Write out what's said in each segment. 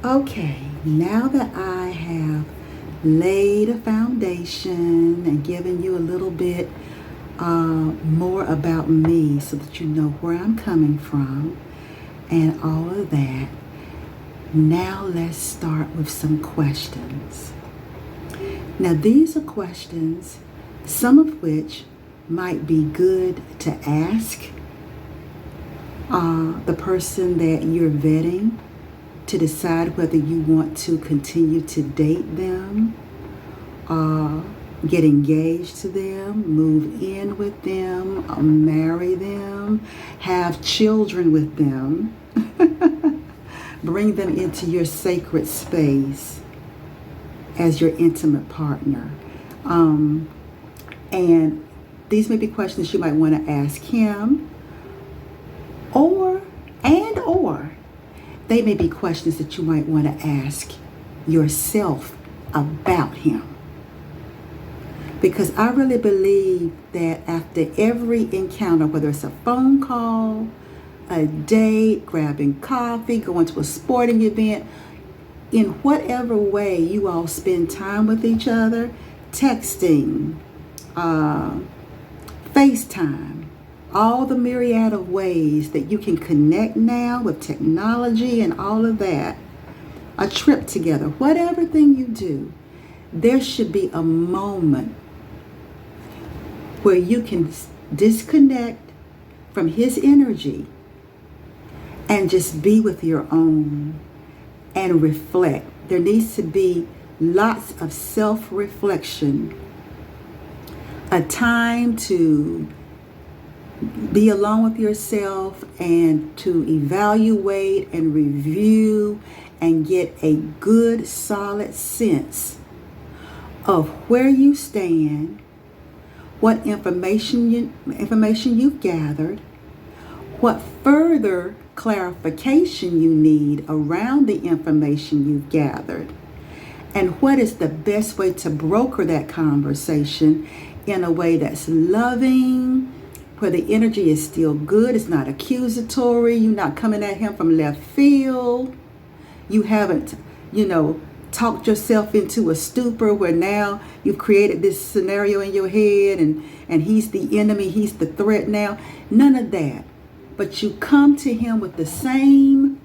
Okay, now that I have laid a foundation and given you a little bit more about me so that you know where I'm coming from and all of that, now let's start with some questions. Now, these are questions, some of which might be good to ask the person that you're vetting to decide whether you want to continue to date them, get engaged to them, move in with them, marry them, have children with them, bring them into your sacred space as your intimate partner. And these may be questions you might want to ask him, or they may be questions that you might want to ask yourself about him. Because I really believe that after every encounter, whether it's a phone call, a date, grabbing coffee, going to a sporting event, in whatever way you all spend time with each other, texting, FaceTime, all the myriad of ways that you can connect now with technology and all of that, a trip together, whatever thing you do, there should be a moment where you can disconnect from his energy and just be with your own and reflect. There needs to be lots of self-reflection, a time to be alone with yourself and to evaluate and review and get a good, solid sense of where you stand, what information you've gathered, what further clarification you need around the information you've gathered, and what is the best way to broker that conversation in a way that's loving, where the energy is still good, it's not accusatory, you're not coming at him from left field, you haven't, talked yourself into a stupor where now you've created this scenario in your head and he's the enemy, he's the threat now. None of that. But you come to him with the same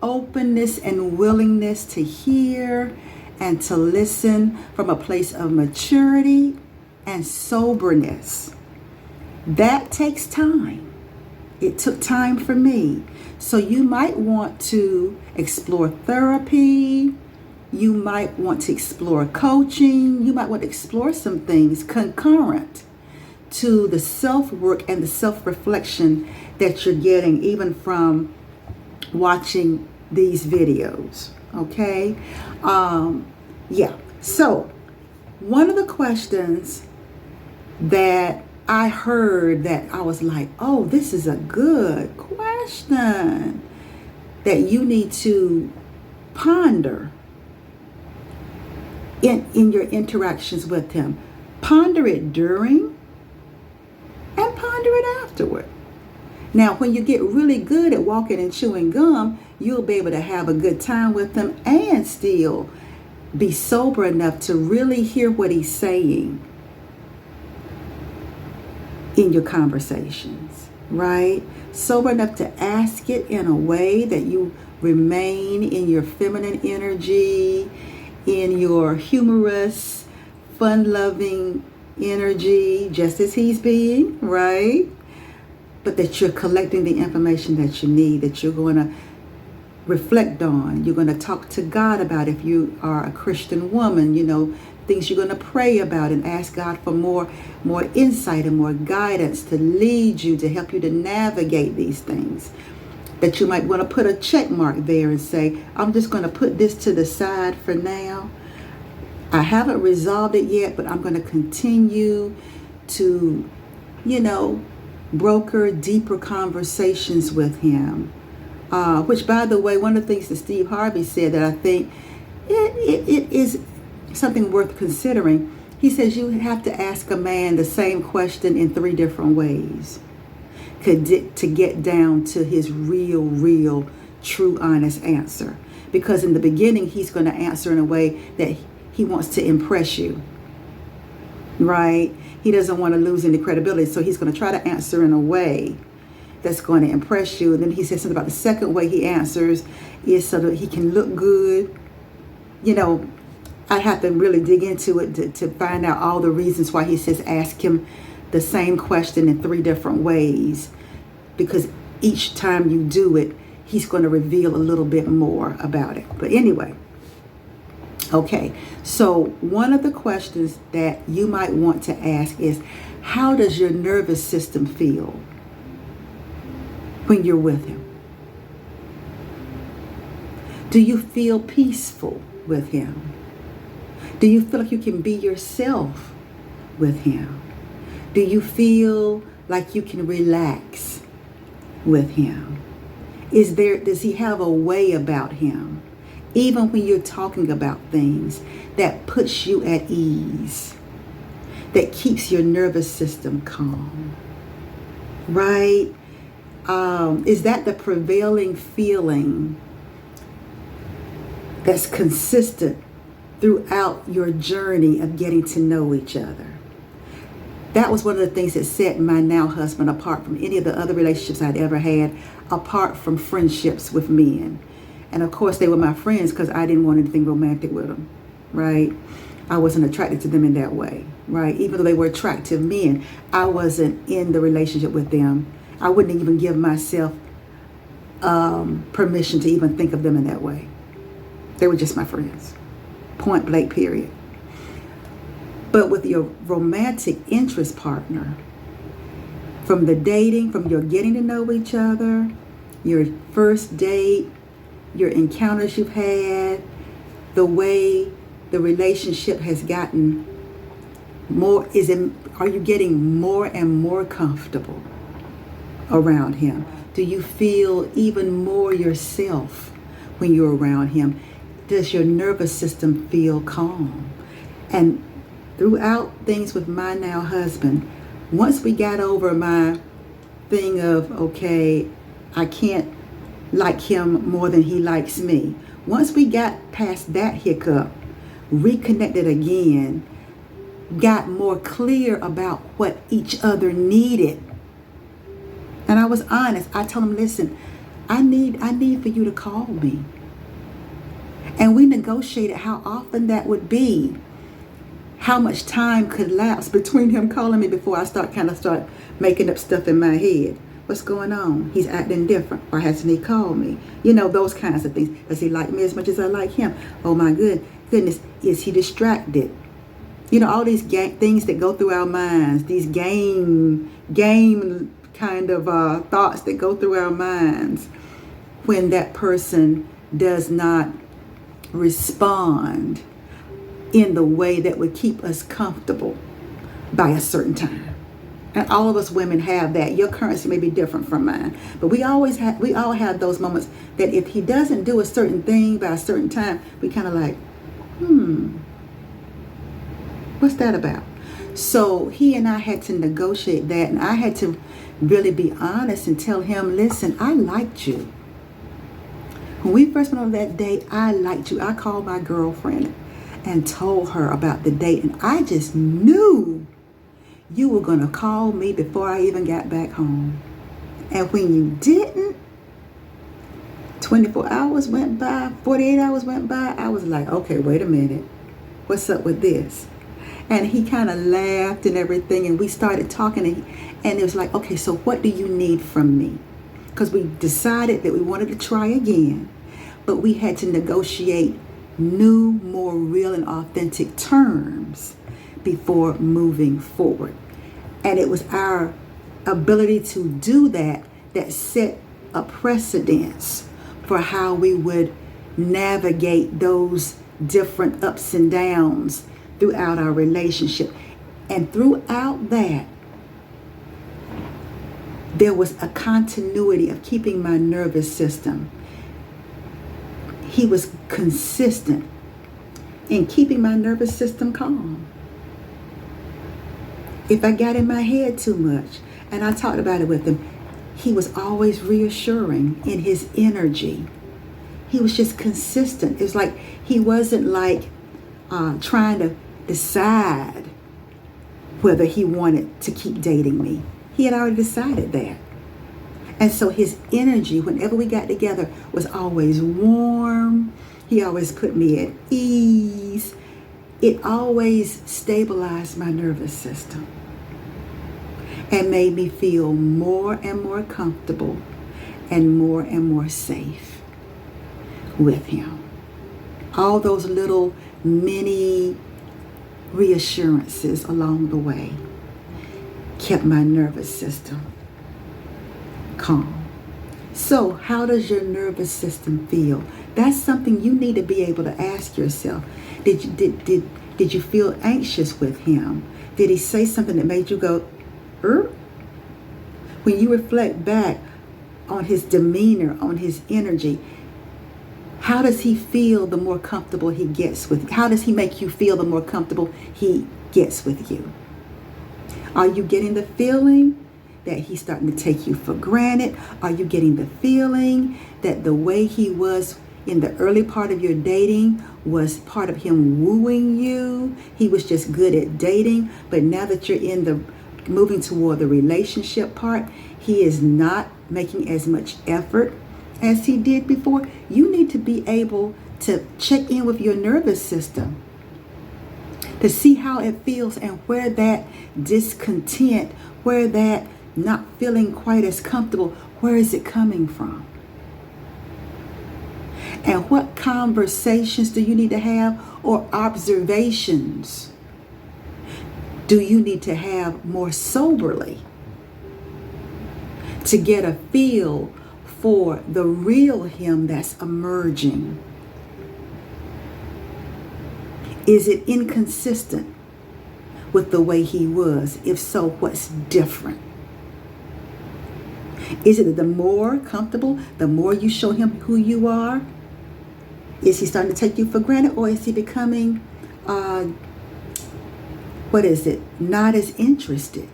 openness and willingness to hear and to listen from a place of maturity and soberness. That takes time. It took time for me. So you might want to explore therapy. You might want to explore coaching. You might want to explore some things concurrent to the self-work and the self-reflection that you're getting even from watching these videos. Okay? So one of the questions that I heard that I was like, oh, this is a good question that you need to ponder in your interactions with him. Ponder it during and ponder it afterward. Now, when you get really good at walking and chewing gum, you'll be able to have a good time with him and still be sober enough to really hear what he's saying in your conversations, right? Sober enough to ask it in a way that you remain in your feminine energy, in your humorous, fun-loving energy, just as he's being, right? But that you're collecting the information that you need, that you're going to reflect on. You're going to talk to God about if you are a Christian woman, things you're going to pray about and ask God for more insight and more guidance to lead you, to help you to navigate these things. That you might want to put a check mark there and say, I'm just going to put this to the side for now. I haven't resolved it yet, but I'm going to continue to, broker deeper conversations with him. Which, by the way, one of the things that Steve Harvey said that I think it is something worth considering. He says you have to ask a man the same question in 3 different ways to get down to his real, true, honest answer. Because in the beginning, he's going to answer in a way that he wants to impress you, right? He doesn't want to lose any credibility. So he's going to try to answer in a way that's going to impress you. And then he says something about the second way he answers is so that he can look good. You know, I have to really dig into it to find out all the reasons why he says ask him the same question in 3 different ways. Because each time you do it, he's going to reveal a little bit more about it. But anyway, okay. So one of the questions that you might want to ask is, how does your nervous system feel when you're with him? Do you feel peaceful with him? Do you feel like you can be yourself with him? Do you feel like you can relax with him? Does he have a way about him, even when you're talking about things, that puts you at ease, that keeps your nervous system calm, right? Is that the prevailing feeling that's consistent throughout your journey of getting to know each other? That was one of the things that set my now husband apart from any of the other relationships I'd ever had, apart from friendships with men. And of course, they were my friends because I didn't want anything romantic with them, right? I wasn't attracted to them in that way, right? Even though they were attractive men, I wasn't in the relationship with them. I wouldn't even give myself permission to even think of them in that way. They were just my friends. Point blank, period. But with your romantic interest partner, from the dating, from your getting to know each other, your first date, your encounters you've had, the way the relationship has gotten more, are you getting more and more comfortable around him? Do you feel even more yourself when you're around him? Does your nervous system feel calm? And throughout things with my now husband, once we got over my thing of, okay, I can't like him more than he likes me. Once we got past that hiccup, reconnected again, got more clear about what each other needed. And I was honest. I told him, listen, I need for you to call me. And we negotiated how often that would be, how much time could lapse between him calling me before I start making up stuff in my head. What's going on? He's acting different. Why hasn't he called me? You know, those kinds of things. Does he like me as much as I like him? Oh my goodness, is he distracted? You know, all these things that go through our minds, these game kind of thoughts that go through our minds when that person does not respond in the way that would keep us comfortable by a certain time. And all of us women have that. Your currency may be different from mine, but we all have those moments that if he doesn't do a certain thing by a certain time, we kind of like, what's that about? So he and I had to negotiate that, and I had to really be honest and tell him, listen, I liked you. When we first went on that date, I liked you. I called my girlfriend and told her about the date, and I just knew you were going to call me before I even got back home. And when you didn't, 24 hours went by, 48 hours went by, I was like, okay, wait a minute. What's up with this? And he kind of laughed and everything, and we started talking, and it was like, okay, so what do you need from me? Because we decided that we wanted to try again, but we had to negotiate new, more real and authentic terms before moving forward. And it was our ability to do that set a precedence for how we would navigate those different ups and downs throughout our relationship. And throughout that, there was a continuity of keeping my nervous system. He was consistent in keeping my nervous system calm. If I got in my head too much, and I talked about it with him, he was always reassuring in his energy He was just consistent. It's like he wasn't like trying to decide whether he wanted to keep dating me. He had already decided that. And so his energy, whenever we got together, was always warm. He always put me at ease. It always stabilized my nervous system and made me feel more and more comfortable and more safe with him. All those little mini reassurances along the way kept my nervous system calm. So how does your nervous system feel? That's something you need to be able to ask yourself. Did you feel anxious with him? Did he say something that made you go, er? When you reflect back on his demeanor, on his energy, how does he feel the more comfortable he gets with you? How does he make you feel the more comfortable he gets with you? Are you getting the feeling that he's starting to take you for granted? Are you getting the feeling that the way he was in the early part of your dating was part of him wooing you? He was just good at dating, but now that you're in the moving toward the relationship part, he is not making as much effort as he did before. You need to be able to check in with your nervous system to see how it feels and where that discontent, where that not feeling quite as comfortable, where is it coming from? And what conversations do you need to have, or observations do you need to have more soberly to get a feel for the real him that's emerging? Is it inconsistent with the way he was? If so, what's different? Is it the more comfortable, the more you show him who you are? Is he starting to take you for granted, or is he becoming, not as interested?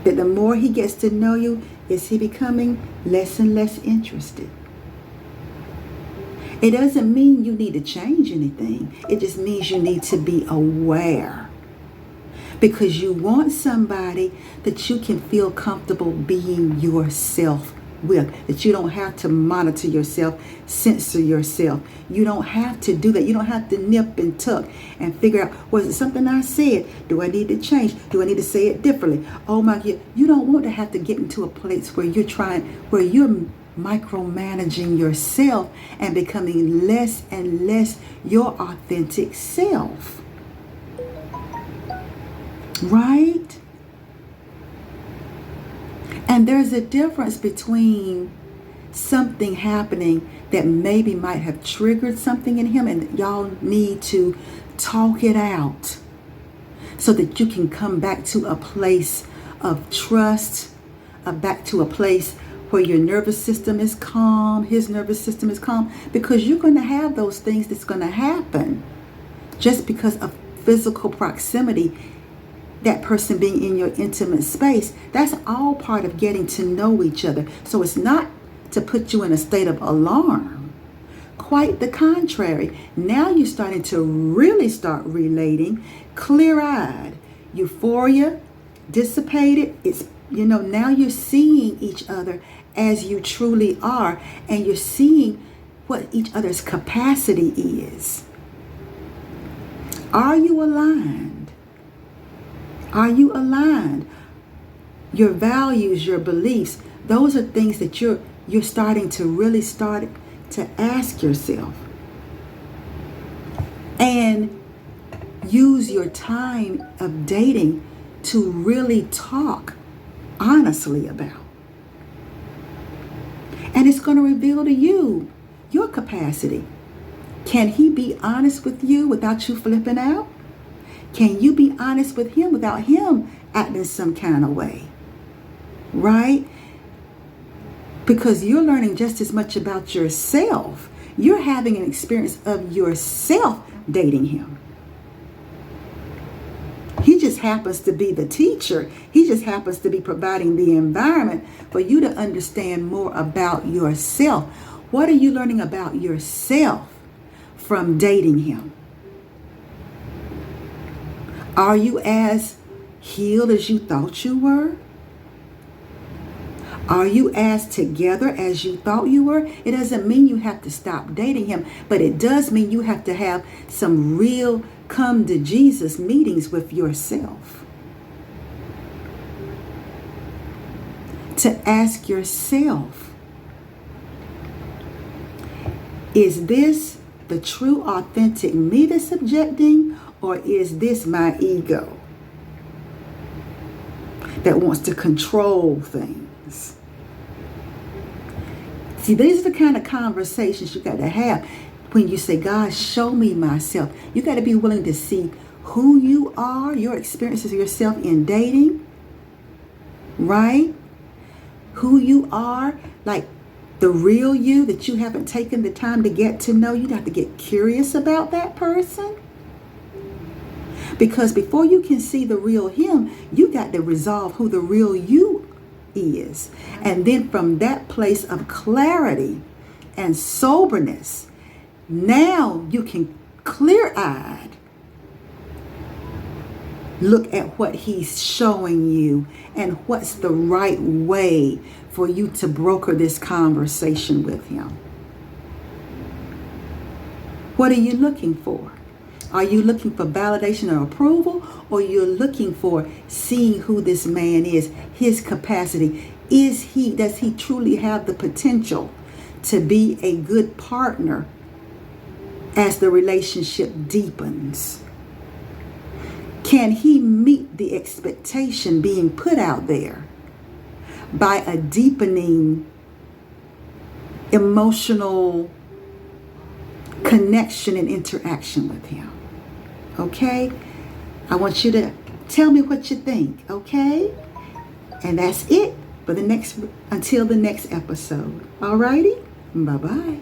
That the more he gets to know you, is he becoming less and less interested? It doesn't mean you need to change anything. It just means you need to be aware. Because you want somebody that you can feel comfortable being yourself with. That you don't have to monitor yourself, censor yourself. You don't have to do that. You don't have to nip and tuck and figure out, was it something I said? Do I need to change? Do I need to say it differently? Oh my God. You don't want to have to get into a place where you're micromanaging yourself and becoming less and less your authentic self. Right? And there's a difference between something happening that maybe might have triggered something in him, and y'all need to talk it out so that you can come back to a place of trust, back to a place where your nervous system is calm, his nervous system is calm, because you're going to have those things that's going to happen just because of physical proximity, that person being in your intimate space. That's all part of getting to know each other. So it's not to put you in a state of alarm. Quite the contrary. Now you're starting to really start relating clear-eyed. Euphoria dissipated. It's, now you're seeing each other as you truly are, and you're seeing what each other's capacity is. Are you aligned? Are you aligned? Your values, your beliefs, those are things that you're starting to really start to ask yourself. And use your time of dating to really talk honestly about. And it's going to reveal to you your capacity. Can he be honest with you without you flipping out? Can you be honest with him without him acting some kind of way? Right? Because you're learning just as much about yourself. You're having an experience of yourself dating him. He just happens to be the teacher. He just happens to be providing the environment for you to understand more about yourself. What are you learning about yourself from dating him? Are you as healed as you thought you were? Are you as together as you thought you were? It doesn't mean you have to stop dating him, but it does mean you have to have some real come to Jesus meetings with yourself. To ask yourself, is this the true, authentic me that's objecting, or is this my ego that wants to control things? See, these are the kind of conversations you got to have when you say, God, show me myself. You got to be willing to see who you are, your experiences of yourself in dating, right? Who you are, like the real you that you haven't taken the time to get to know. You have to get curious about that person. Because before you can see the real him, you got to resolve who the real you is. And then from that place of clarity and soberness, now you can clear-eyed look at what he's showing you and what's the right way for you to broker this conversation with him. What are you looking for? Are you looking for validation or approval, or you're looking for seeing who this man is, his capacity? Does he truly have the potential to be a good partner as the relationship deepens? Can he meet the expectation being put out there by a deepening emotional connection and interaction with him? Okay? I want you to tell me what you think, okay? And that's it for until the next episode. Alrighty? Bye-bye.